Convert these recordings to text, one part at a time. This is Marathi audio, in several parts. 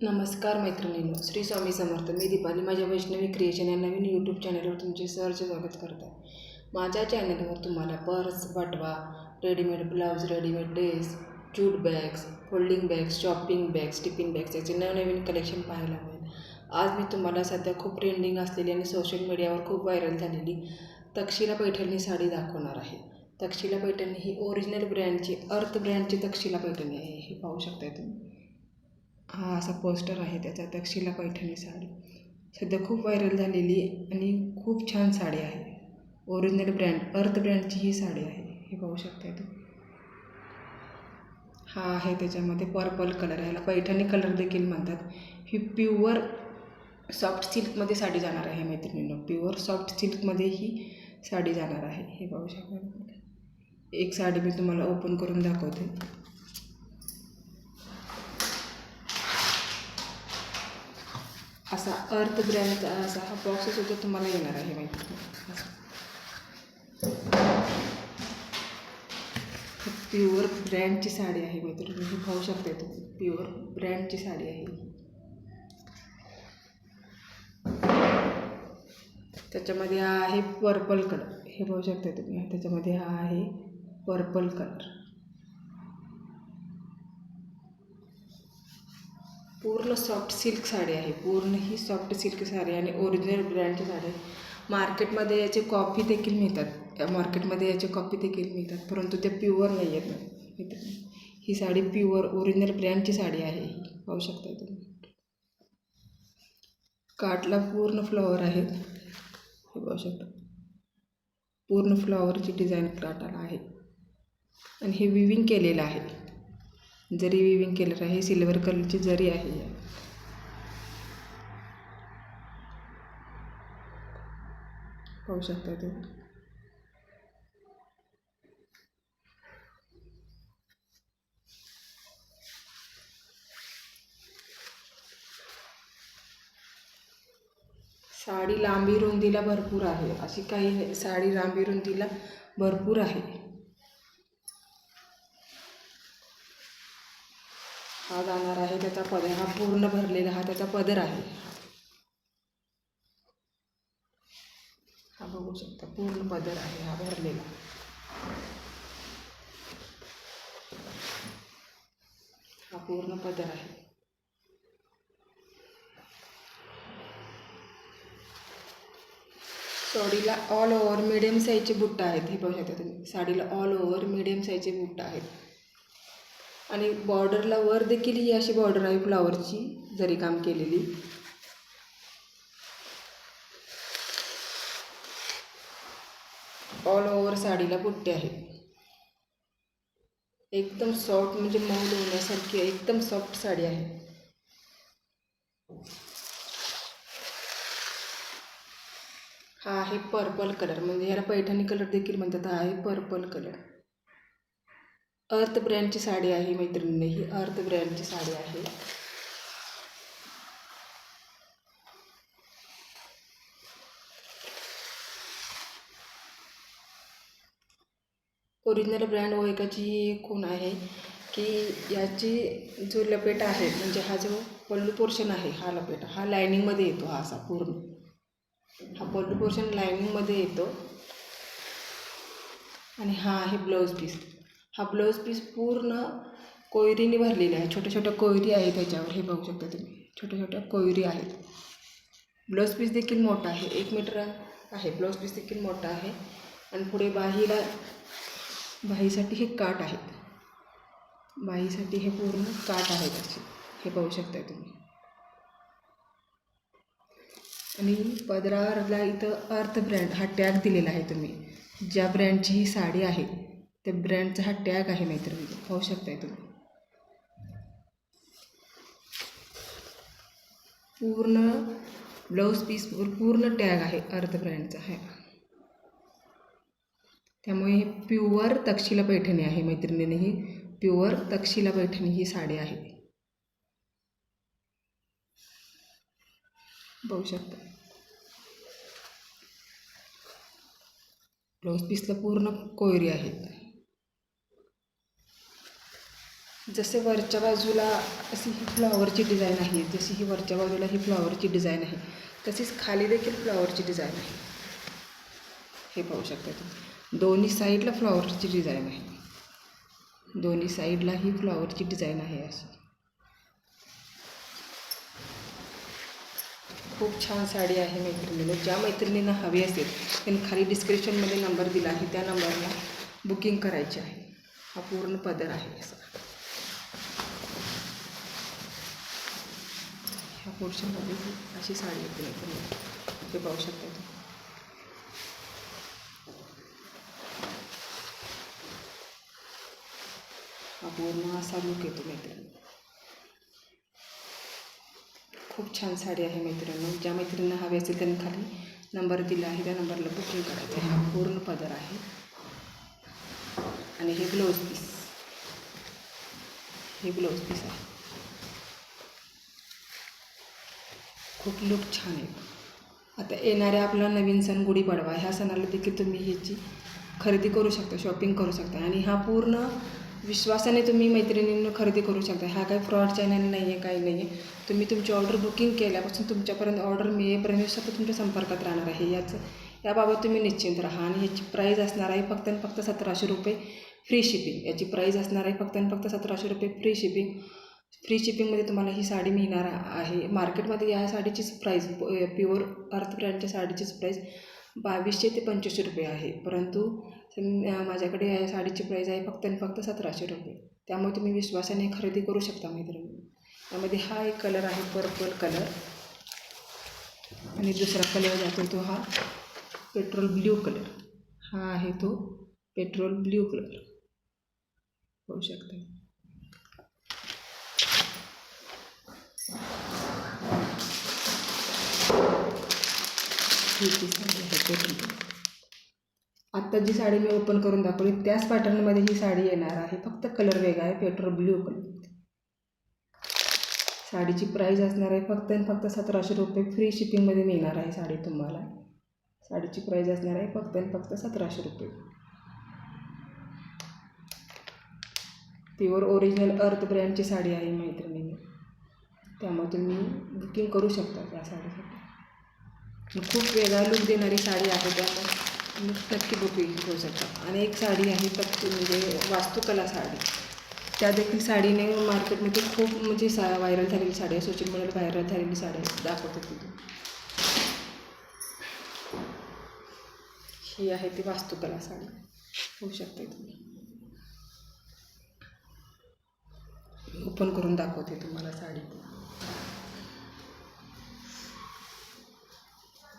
नमस्कार मैत्रिणींनो, श्री स्वामी समर्थ. मी दीपाली माझ्या वैष्णवी क्रिएशन या नवीन यूट्यूब चॅनलवर तुमचे सहर्ष स्वागत करत आहे. माझ्या चॅनलवर तुम्हाला पर्स, बटवा, readymade blouse, readymade dress, jute bags, folding bags, shopping bags, tiffin bags याचे नवनवीन कलेक्शन पाहायला मिळेल. आज मी तुम्हाला सध्या खूप ट्रेंडिंग असलेली आणि सोशल मीडियावर खूप व्हायरल झालेली तक्षशिला पैठणी साडी दाखवणार आहे. तक्षशिला पैठणी ही ओरिजिनल ब्रँडची, अर्थ ब्रँडची तक्षशिला पैठणी आहे. हे पाहू शकता तुम्ही. हा असा पोस्टर आहे त्याचा. तक्षशिला पैठणी साडी सध्या खूप व्हायरल झालेली आणि खूप छान साडी आहे. ओरिजिनल ब्रँड अर्थ ब्रँडची ही साडी आहे. हे पाहू शकता तुम्ही. हा आहे त्याच्यामध्ये पर्पल कलर, याला पैठणी कलर देखील म्हणतात. ही प्युअर सॉफ्ट सिल्कमध्ये साडी जाणार आहे मैत्रिणींनो. प्युअर सॉफ्ट सिल्कमध्ये ही साडी जाणार आहे. हे पाहू शकता. एक साडी मी तुम्हाला ओपन करून दाखवते. असा अर्थ ब्रँडचा असा हा बॉक्ससुद्धा तुम्हाला येणार आहे माहिती. प्युअर ब्रँडची साडी आहे मैत्रिणी. हे पाहू शकता तुम्ही. प्युअर ब्रँडची साडी आहे. त्याच्यामध्ये हा आहे पर्पल कलर. हे पाहू शकता तुम्ही. त्याच्यामध्ये हा आहे पर्पल कलर. पूर्ण सॉफ्ट सिल्क साडी आहे. पूर्ण ही सॉफ्ट सिल्क साडी आणि ओरिजिनल ब्रँडची साडी आहे. मार्केटमध्ये याचे कॉपी देखील मिळतात. परंतु ते प्युअर नाही आहेत. ही साडी प्युअर ओरिजिनल ब्रँडची साडी आहे. ही पाहू शकता तुम्ही. काठला पूर्ण फ्लॉवर आहेत. हे पाहू शकता. पूर्ण फ्लॉवरची डिझाईन काठाला आहे आणि हे विविंग केलेलं आहे. जरी विविंग केलेलं आहे. सिल्वर कलरची जरी आहे. पाहू शकता तुम्ही. साडी लांबी रुंदीला भरपूर आहे. अशी काही नाही. साडी लांबी रुंदीला भरपूर आहे. हा जाणार आहे त्याचा पदर. हा पूर्ण भरलेला हा त्याचा पदर आहे. हा बघू शकता. पूर्ण पदर आहे हा भरलेला. हा पूर्ण पदर आहे. साडीला ऑल ओव्हर मिडियम साईजचे बुट्टा आहेत. हे पाहू शकता तुम्ही. साडीला ऑल ओव्हर मिडियम साईजचे बुट्टा आहेत आणि बॉर्डरला वर देखील ही अशी बॉर्डर आहे फ्लावरची जरी काम केलेली. ऑल ओव्हर साडीला बुट्टे आहेत. एकदम सॉफ्ट म्हणजे मऊ होण्यासारखी एकदम सॉफ्ट साडी आहे. हा आहे पर्पल कलर, म्हणजे याला पैठणी कलर देखील म्हणतात. हा आहे पर्पल कलर. अर्थ ब्रँडची साडी आहे मैत्रिणींनी. ही अर्थ ब्रँडची साडी आहे. ओरिजिनल ब्रँड ओळखाची खूण आहे की याची जो लपेटा आहे, म्हणजे हा जो पल्लू पोर्शन आहे, हा लपेटा हा लायनिंगमध्ये येतो. हा असा पूर्ण हा पल्लू पोर्शन लायनिंगमध्ये येतो. आणि हा आहे ब्लाऊज पीस. हा ब्लाऊज पीस पूर्ण कोयरीने भरलेला आहे. छोट्या छोट्या कोयरी आहेत त्याच्यावर. हे बघू शकता तुम्ही. छोट्या छोट्या कोयरी आहेत. ब्लाऊज पीस देखील मोठा आहे. 1 मीटर आहे. ब्लाऊज पीस देखील मोठा आहे. आणि पुढे बाहीसाठी हे काठ आहेत. बाहीसाठी हे पूर्ण काठ आहेत असे. हे पाहू शकता तुम्ही. आणि पदराला इथं अर्थ ब्रँड हा टॅग दिलेला आहे. तुम्ही ज्या ब्रँडची ही साडी आहे त्या ब्रँडचा हा टॅग आहे मैत्रिणी. पाहू शकताय तुम्ही. पूर्ण ब्लाऊज पीसवर पूर्ण टॅग आहे अर्थ ब्रँडचा आहे. त्यामुळे ही प्युअर तक्षशिला पैठणी आहे मैत्रिणीने. ही प्युअर तक्षशिला पैठणी ही साडी आहे. बघू शकता. ब्लाऊज पीसला पूर्ण कोयरी आहेत. जसे वरच्या बाजूला अशी ही फ्लॉवरची डिझाईन आहे, जशी ही वरच्या बाजूला ही फ्लॉवरची डिझाईन आहे, तशीच खाली देखील फ्लॉवरची डिझाईन आहे. हे पाहू शकता तुम्ही, दोन्ही साईडला फ्लॉवरची डिझाईन आहे. दोन्ही साईडला ही फ्लॉवरची डिझाईन आहे. अशी खूप छान साडी आहे मैत्रिणींनो. ज्या मैत्रिणींना हवी असेल त्यांनी खाली डिस्क्रिप्शनमध्ये नंबर दिला आहे, त्या नंबरला बुकिंग करायची आहे. हा पूर्ण पदर आहे असा. ह्या पोर्शनमध्ये अशी साडी येते मैत्रिणींनो. हे पाहू शकता तुम्ही. हा पूर्ण असा लुक येतो मैत्रिणी. खूप छान साडी आहे मैत्रिणींनो. ज्या मैत्रिणींना हवी असेल त्यांनी खाली नंबर दिला आहे, त्या नंबरला बुकिंग करायचं आहे. हा पूर्ण पदर आहे आणि हे ब्लाऊज पीस, हे ब्लाऊज पीस आहे. खूप लुक छान आहे. आता येणाऱ्या आपला नवीन सण गुढीपाडवा, ह्या सणाला देखील तुम्ही ह्याची खरेदी करू शकता, शॉपिंग करू शकता. आणि हा पूर्ण विश्वासाने तुम्ही मैत्रिणींना खरेदी करू शकता. हा काही फ्रॉड चॅनल नाही आहे, काही नाही आहे. तुम्ही तुमची ऑर्डर बुकिंग केल्यापासून तुमच्यापर्यंत ऑर्डर मिळेपर्यंत सतत तुमच्या संपर्कात राहणार आहे. याबाबत तुम्ही निश्चिंत राहा. आणि ह्याची प्राईज असणार आहे फक्त आणि फक्त 1700 रुपये फ्री शिपिंग. याची प्राईज असणार आहे फक्त आणि फक्त 1700 रुपये फ्री शिपिंग. फ्री शिपिंगमध्ये तुम्हाला ही साडी मिळणार आहे. मार्केटमध्ये या साडीचीच प्राईज, प्युअर अर्थ ब्रँडच्या साडीचीच प्राईज 2200 ते 2500 रुपये आहे. परंतु माझ्याकडे या साडीची प्राईज आहे फक्त आणि फक्त 1700 रुपये. त्यामुळे तुम्ही विश्वासाने खरेदी करू शकता मैत्रिणी. यामध्ये हा एक कलर आहे पर्पल कलर, आणि दुसरा कलर जातो तो हा पेट्रोल ब्ल्यू कलर. हा आहे तो पेट्रोल ब्ल्यू कलर, पाहू शकता. ही ती साडी आहे पेट्रोल. आत्ता जी साडी मी ओपन करून दाखवली त्याच पॅटर्नमध्ये ही साडी येणार आहे, फक्त कलर वेगळा आहे, पेट्रोल ब्ल्यू कलर. साडीची प्राईज असणार आहे फक्त आणि फक्त 1700 रुपये. फ्री शिपिंगमध्ये मिळणार आहे साडी तुम्हाला. साडीची प्राईज असणार आहे फक्त आणि फक्त 1700 रुपये. प्युअर ओरिजिनल अर्थ ब्रँडची साडी आहे मैत्रिणींनी. त्यामुळे तुम्ही बुकिंग करू शकता त्या साडीसाठी. खूप वेगळा लुक देणारी साडी आहे, त्यामुळे तुम्ही नक्की बुकिंग करू शकता. आणि एक साडी आहे फक्त म्हणजे वास्तुकला साडी. त्या देखील साडीने मार्केटमध्ये खूप म्हणजे व्हायरल झालेली साडी आहे, सोशल मीडियावर व्हायरल झालेली साडी दाखवत होती ती. ही आहे ती वास्तुकला साडी, होऊ शकते. तुम्ही ओपन करून दाखवते तुम्हाला साडी.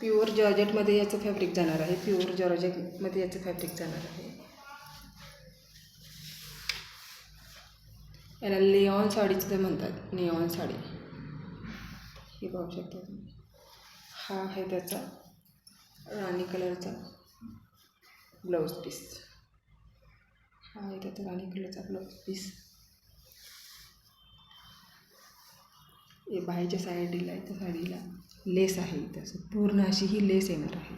प्युअर जॉर्जेटमध्ये याचं फॅब्रिक जाणार आहे. प्युअर जॉर्जेटमध्ये याचं फॅब्रिक जाणार आहे. याला लिऑन साडीचं म्हणतात, निऑन साडी. ही पाहू शकता तुम्ही. हा आहे त्याचा राणी कलरचा ब्लाऊज पीस. हा आहे त्याचा राणी कलरचा ब्लाऊज पीस. हे बाहेरच्या साईडला आहे, त्या साडीला लेस आहे. तसं पूर्ण अशी ही लेस येणार आहे,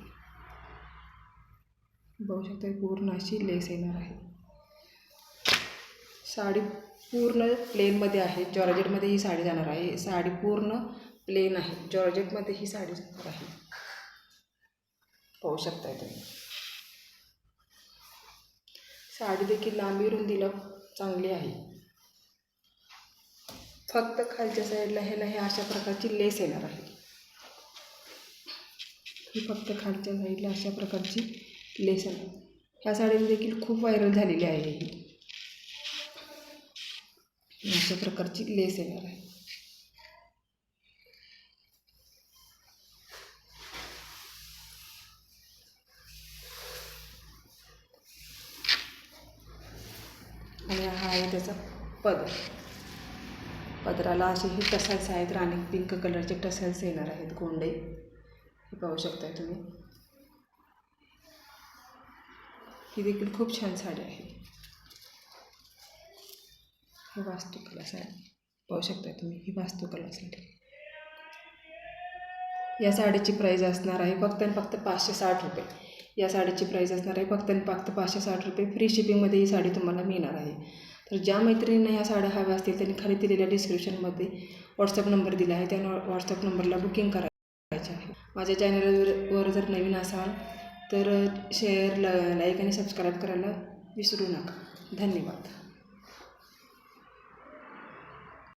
बघू शकता. पूर्ण अशी लेस येणार आहे. साडी पूर्ण प्लेनमध्ये आहे. जॉर्जेटमध्ये ही साडी जाणार आहे. साडी पूर्ण प्लेन आहे, जॉर्जेटमध्ये ही साडी जाणार आहे, पाहू शकताय तुम्ही. साडी देखील लांबी रुंदीला चांगली आहे. फक्त खालच्या साईडला ह्याला हे अशा प्रकारची लेस येणार आहे. ही फक्त खालच्या साईडला अशा प्रकारची लेस आहे. ह्या साडी देखील खूप व्हायरल झालेली आहे. ही अशा प्रकारची लेस येणार आहे. आणि हा आहे त्याचा पदर. पदराला असे हे टसल्स आहेत, राणी पिंक कलरचे टसल्स येणार आहेत, गोंडे. हे पाहू शकताय तुम्ही. ही देखील खूप छान साडी आहे. ही वास्तुकला साडी पाहू शकताय तुम्ही. ही वास्तुकला साडी. या साडीची प्राईज असणार आहे फक्त आणि फक्त 560 रुपये. या साडीची प्राईज असणार आहे फक्त आणि फक्त 560 रुपये. फ्री शिपिंगमध्ये ही साडी तुम्हाला मिळणार आहे. तर ज्या मैत्रिणींना ह्या साड्या हव्या असतील त्यांनी खाली दिलेल्या डिस्क्रिप्शनमध्ये व्हॉट्सअप नंबर दिला आहे. त्या व्हॉट्सअप नंबरला बुकिंग करायचे आहे. माझ्या चॅनलवर जर नवीन असाल तर शेअर लाईक आणि सबस्क्राईब करायला विसरू नका. धन्यवाद.